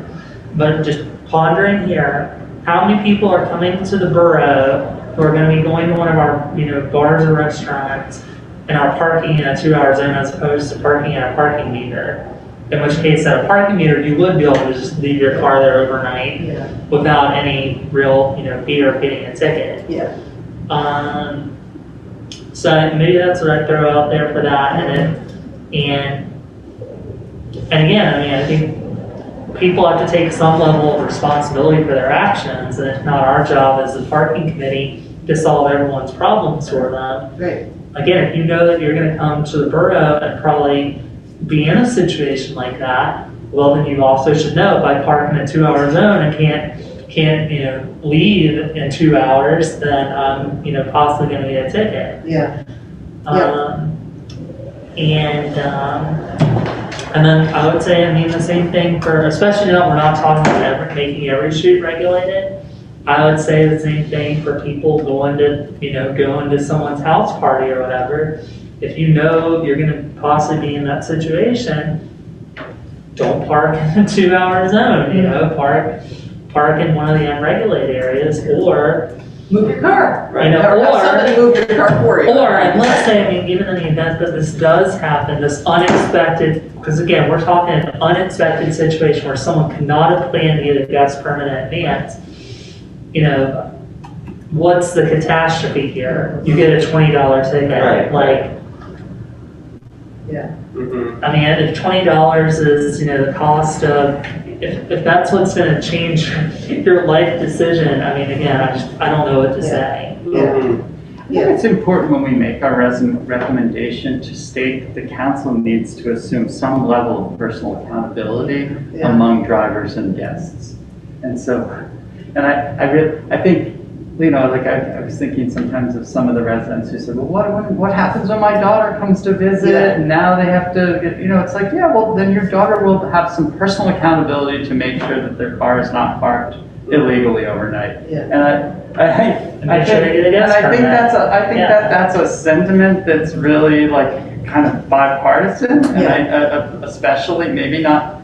but just pondering here, how many people are coming to the borough who are going to be going to one of our, bars or restaurants and are parking in a 2-hour zone as opposed to parking at a parking meter? In which case, at a parking meter, you would be able to just leave your car there overnight without any real, fear of getting a ticket. Yeah. So maybe that's what I throw out there for that. And again, I think people have to take some level of responsibility for their actions, and it's not our job as the parking committee to solve everyone's problems for them. Right. Again, if you know that you're going to come to the borough and probably be in a situation like that, well, then you also should know if I park in a 2-hour zone and can't leave in 2 hours, then I'm possibly going to get a ticket. Yeah. And then I would say, the same thing for, especially now we're not talking about making every street regulated. I would say the same thing for people going to someone's house party or whatever. If you know you're going to possibly be in that situation, don't park in a 2-hour zone. Park in one of the unregulated areas, or move your car. Right. Or have somebody move your car for you. Or, and let's say, even in the event that this does happen, this unexpected, because again, we're talking an unexpected situation where someone could not have planned to get a guest permit in advance. What's the catastrophe here? You get a $20 ticket. Right. Yeah. Mm-hmm. If $20 is, the cost of, if that's what's going to change your life decision, again, I don't know what to say. Mm-hmm. I think it's important when we make our recommendation to state that the council needs to assume some level of personal accountability among drivers and guests. And so, I think, I was thinking sometimes of some of the residents who said, well, what happens when my daughter comes to visit and now they have to get, it's like, well, then your daughter will have some personal accountability to make sure that their car is not parked illegally overnight. Yeah. And I think that's a sentiment that's really kind of bipartisan, and especially maybe not.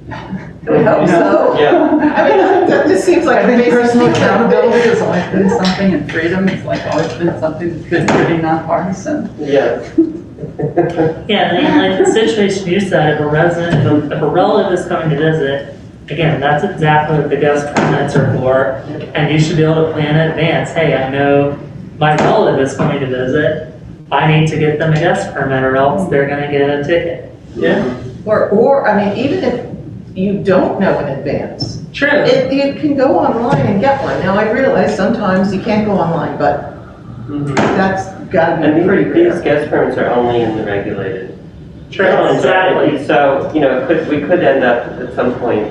I hope so. Yeah. This seems like I think personal accountability has always been something, and freedom has always been something that's been pretty nonpartisan. Yeah. Yeah, the situation you said, if a relative is coming to visit, again, that's exactly what the guest permits are for, and you should be able to plan in advance. Hey, I know my relative is coming to visit. I need to get them a guest permit, or else they're going to get a ticket. Yeah. Or even if you don't know in advance. True. You can go online and get one. Now, I realize sometimes you can't go online, but that's got to be pretty rare. These guest permits are only in the regulated. True, exactly. So, we could end up at some point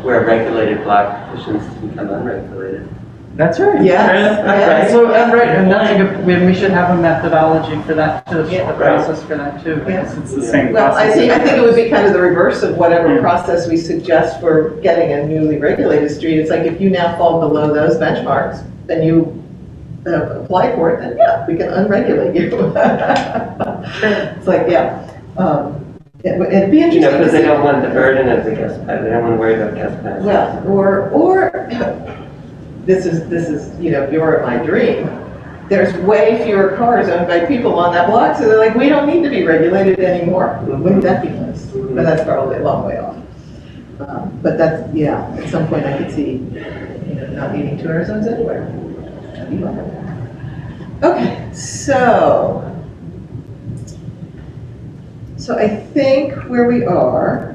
where regulated block petitions become unregulated. That's right. Yes. Right. So, and that's a good, we should have a methodology for that too, a process for that too, because it's the same Well, process. I think it would be kind of the reverse of whatever process we suggest for getting a newly regulated street. It's like if you now fall below those benchmarks, then you apply for it, then we can unregulate you. It's like, it'd be interesting. Because they don't want the burden of the guest pass. They don't want to worry about guest pass. Well, or this is you're my dream. There's way fewer cars owned by people on that block, so they're like, we don't need to be regulated anymore. Wouldn't that be nice? But that's probably a long way off. But that's, at some point I could see, not needing 2 hour zones anywhere. That'd be wonderful. Okay, so I think where we are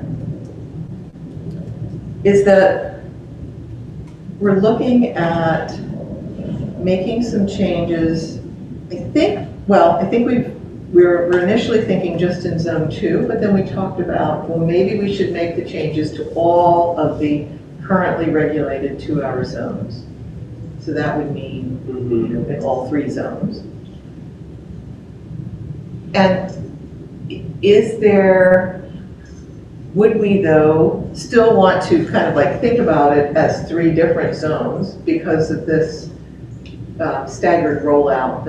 is that we're looking at making some changes. I think we're initially thinking just in zone 2, but then we talked about, well, maybe we should make the changes to all of the currently regulated 2 hour zones. So that would mean, in all 3 zones. And would we though still want to kind of like think about it as 3 different zones because of this staggered rollout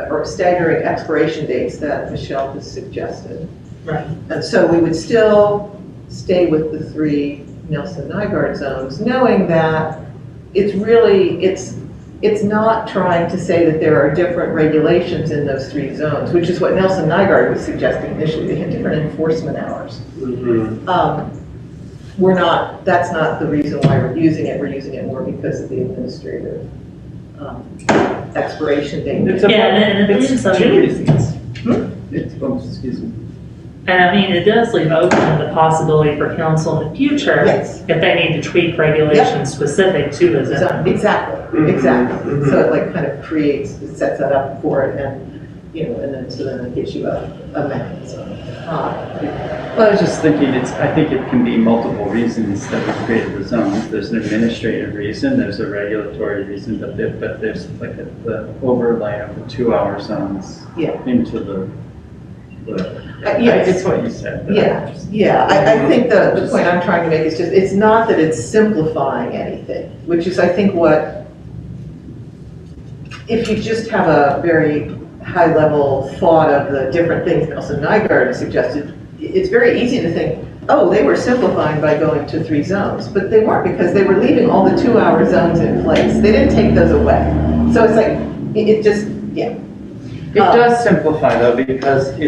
or staggering expiration dates that Michelle has suggested? Right. And so we would still stay with the 3 Nelson-Nygaard zones, knowing that it's not trying to say that there are different regulations in those 3 zones, which is what Nelson-Nygaard was suggesting initially. They had different enforcement hours. That's not the reason why we're using it. We're using it more because of the administrative expiration date. And it is some reasons. Excuse me. And I mean, it does leave open the possibility for council in the future, Yes. if they need to tweak regulations specific to the zone. Exactly. So it like kind of sets that up for it, and then it gives you a mechanism. Well, I was just thinking, I think it can be multiple reasons that we created the zones. There's an administrative reason, there's a regulatory reason, but there's like the overlay of the 2 hour zones into the yes. It's what you said. I think the point I'm trying to make is it's not that it's simplifying anything, which is I think if you just have a very high level thought of the different things Nelson-Nygaard has suggested, it's very easy to think, oh, they were simplifying by going to 3 zones, but they weren't, because they were leaving all the 2 hour zones in place. They didn't take those away. So it's like, it just. It does simplify though, because the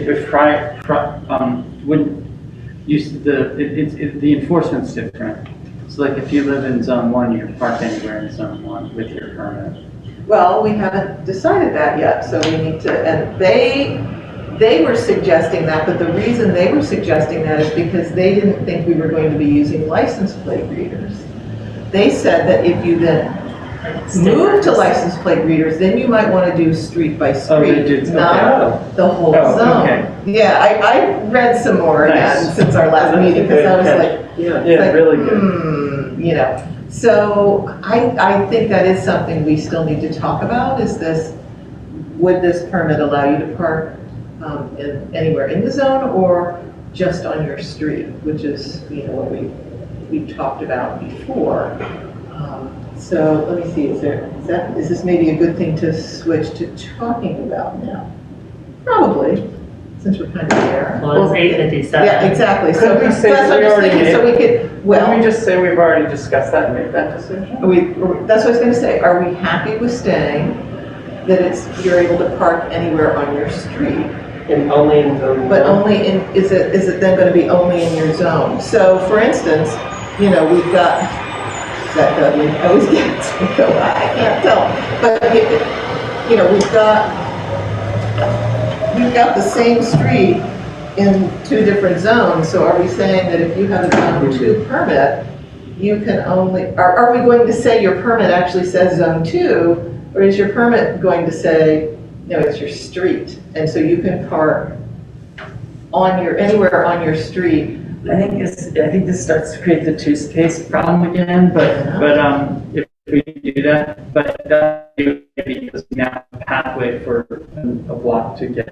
enforcement's different. So like if you live in zone 1, you can park anywhere in zone 1 with your permit. Well, we haven't decided that yet, so we need to, and they were suggesting that, but the reason they were suggesting that is because they didn't think we were going to be using license plate readers. They said that if you then move to license plate readers, then you might want to do street by street, not the whole zone. Okay. Yeah, I read some more again since our last meeting, because I was like, really good. So I think that is something we still need to talk about, would this permit allow you to park anywhere in the zone or just on your street, which is, what we talked about before. So let me see, is this maybe a good thing to switch to talking about now? Probably, since we're kind of there. Well, it's 8:57. Yeah, exactly. So Could we say that's what we I was already thinking, so we could, Can we just say we've already discussed that and make that decision? that's what I was going to say. Are we happy with staying that you're able to park anywhere on your street? And only in zone 1? But only is it then going to be only in your zone? So for instance, we've got, is that Dudley? I always get it. I can't tell. But, we've got the same street in 2 different zones. So are we saying that if you have a zone 2 permit, you can only, are we going to say your permit actually says zone 2, or is your permit going to say, no, it's your street, and so you can park anywhere on your street? I think this starts to create the toothpaste problem again, but if we do that, because we now have a pathway for a block to get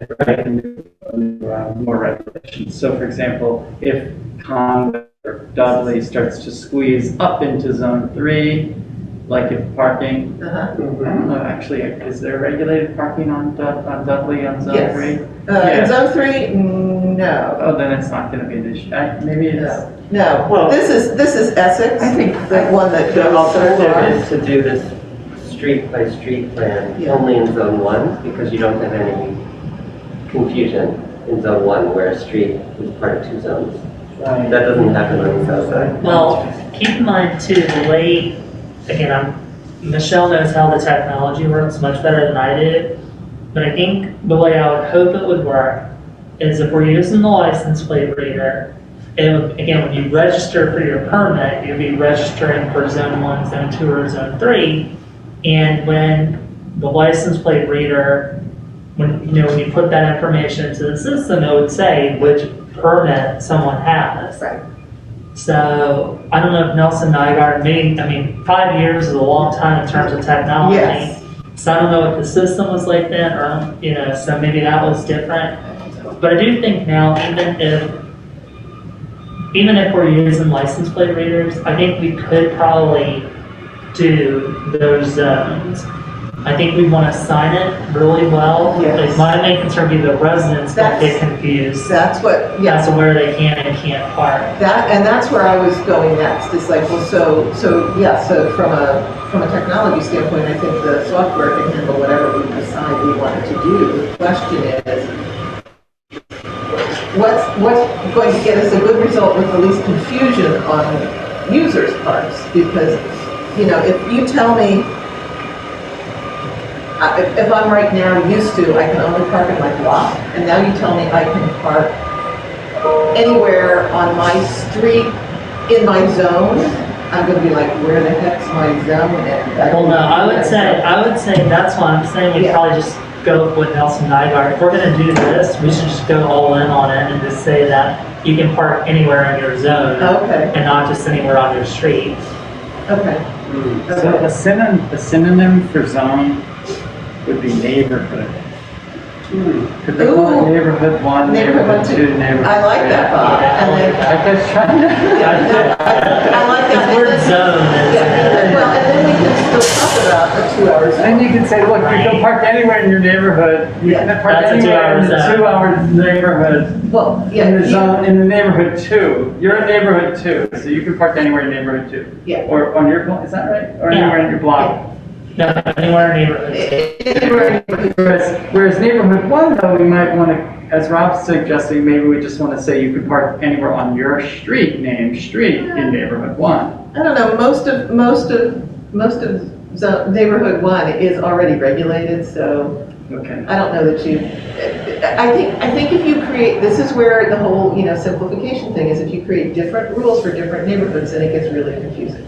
more regulations. So for example, if Conway or Dudley starts to squeeze up into zone 3, like if parking, I don't know, actually, is there regulated parking on Dudley on zone 3? In zone 3, no. Oh, then it's not going to be an issue. Maybe it is. No. Well, this is Essex. I think the one that The goes alternative is to do this street by street plan only in zone 1, because you don't have any confusion in zone 1 where a street is part of 2 zones. Right. That doesn't happen on the south side. Well, keep in mind too, the way again, Michelle knows how the technology works much better than I do. But I think the way I would hope it would work is if we're using the license plate reader, again, when you register for your permit, you'll be registering for zone 1, zone 2, or zone 3. And when the license plate reader, when you put that information into the system, it would say which permit someone has. Right. So I don't know if Nelson Nygaard, 5 years is a long time in terms of technology. Yes. So I don't know if the system was like that, or, so maybe that was different. But I do think now, even if we're using license plate readers, I think we could probably do those zones. I think we want to sign it really well. Yes. Like, my main concern would be the residents don't get confused That's what, as yes, to where they can and can't park. that's where I was going next. It's like, well, so from a technology standpoint, I think the software can handle whatever we decide we want it to do. The question is, what's going to get us a good result with the least confusion on users' parts? Because, if you tell me, if I'm right now used to, I can only park in my block, and now you tell me I can park anywhere on my street in my zone, I'm gonna be like, where the heck's my zone? Well, no, I would say that's why I'm saying we Yeah. probably just go with Nelson Nygaard. If we're gonna do this, we should just go all in on it and just say that you can park anywhere in your zone Okay, and not just anywhere on your street. okay. So a synonym for zone would be neighborhood. Could they call it Ooh. neighborhood 1, Neighborhood neighborhood 2, neighborhood 3? I like that, Bob. And then, I was trying to. I like that. The word zone is. Yeah, well, and then we can still talk about a 2 hours. And you can say, look, you can park anywhere in your neighborhood. You can park That's a anywhere in the 2 hour zone. 2 hour neighborhood. Well, yeah. In the zone, in the neighborhood 2. You're in neighborhood 2, so you can park anywhere in neighborhood 2. Yeah. Or on your block, is that right? Or Yeah. anywhere in your block. No, anywhere in neighborhoods. Whereas neighborhood 1, though, we might want to, as Rob's suggesting, maybe we just want to say you can park anywhere on your street, named street, in neighborhood 1. I don't know, most of neighborhood 1 is already regulated, so Okay. I don't know that I think if you create, this is where the whole, simplification thing is, if you create different rules for different neighborhoods, then it gets really confusing.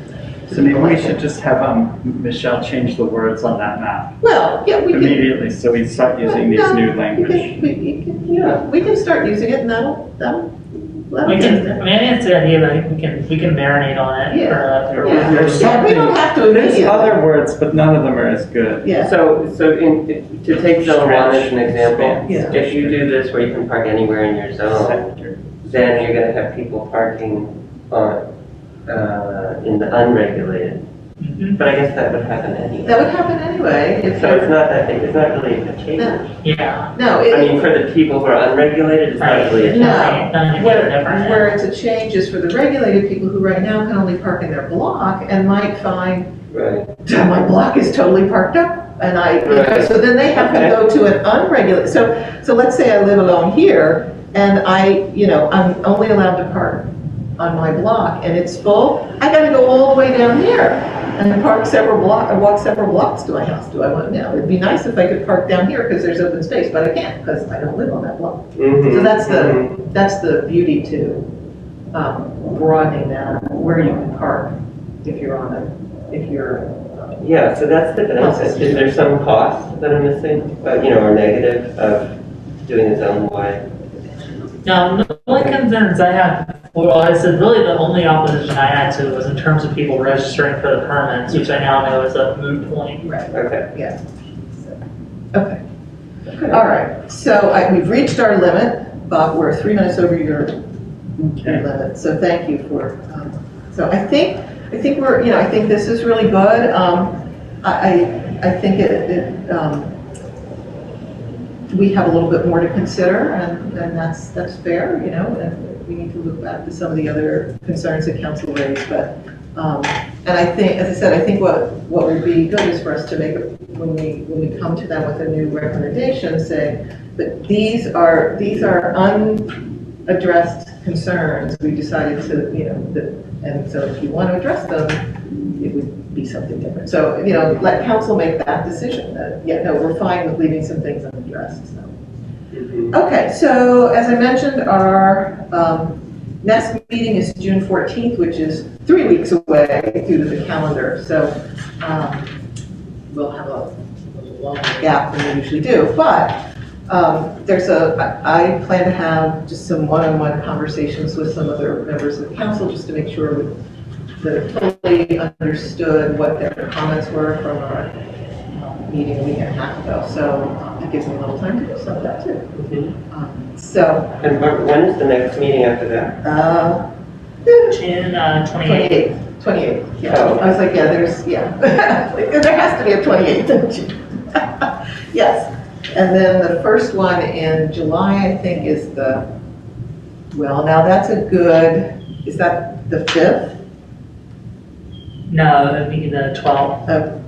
So maybe we should just have Michelle change the words on that map Well, yeah, we can. immediately, so we start using these new language. We can start using it, and that'll I think it's the idea, but I think we can marinate on it. Yeah. For Yeah. There's Yeah, we don't something, have to there's immediately. other words, but none of them are as good. Yeah. So to take zone 1 as an example, Yeah. if you do this where you can park anywhere in your zone, then you're gonna have people parking in the unregulated. Mhm. But I guess that would happen anyway. That would happen anyway. So it's not that big, it's not really a change. Yeah. No, I mean, for the people who are unregulated, it's not really a change. No. Different. Where it's a change is for the regulated people who right now can only park in their block and might find, Right. my block is totally parked up. And Right. so then they have to go to an unregulated, so let's say I live alone here and I'm only allowed to park on my block and it's full, I gotta go all the way down here and walk several blocks to my house. Do I want, no, it'd be nice if I could park down here because there's open space, but I can't because I don't live on that block. So that's the beauty to broadening that, where you can park if you're Yeah, so that's the benefit. Is there some cost that I'm missing, or negative of doing a zone-wide? Now, the only concerns I had, well, I said really the only opposition I had to was in terms of people registering for the permits, which I now know is a moot point. right. Okay. Yeah. Okay. All right. So we've reached our limit. Bob, we're 3 minutes over your Okay. limit. So thank you for. So I think we're. I think this is really good. I think we have a little bit more to consider, and that's fair. And we need to look back to some of the other concerns that council raised. But and I think, as I said, I think what would be good is for us to make when we come to them with a new recommendation, say that these are unaddressed concerns. We decided to And so if you want to address them, it would be something different. So, you know, let council make that decision that, yeah, no, we're fine with leaving some things unaddressed, so. Okay, so as I mentioned, our next meeting is June 14th, which is 3 weeks away due to the calendar. So we'll have a longer gap than we usually do. But I plan to have just some one-on-one conversations with some other members of the council just to make sure that fully understood what their comments were from our meeting a week and a half ago. So that gives me a little time to do some of that too. And when is the next meeting after that? June 28th. 28th, yeah. Oh. I was like, yeah, there has to be a 28th in June. Yes. And then the first one in July, I think, is now that's is that the 5th? No, it'd be the 12th,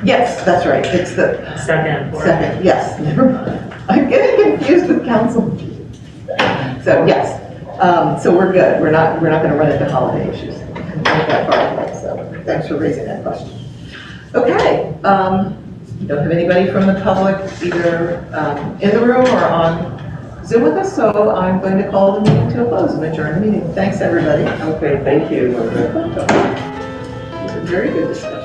Yes, that's right. It's the second. second, yes. Never mind. I'm getting confused with council. So, yes. So we're good. We're not going to run into holiday issues. Not that far ahead, so thanks for raising that question. Okay. We don't have anybody from the public either in the room or on Zoom with us, so I'm going to call the meeting to a close and adjourn the meeting. Thanks, everybody. Okay, thank you. It was a very good discussion.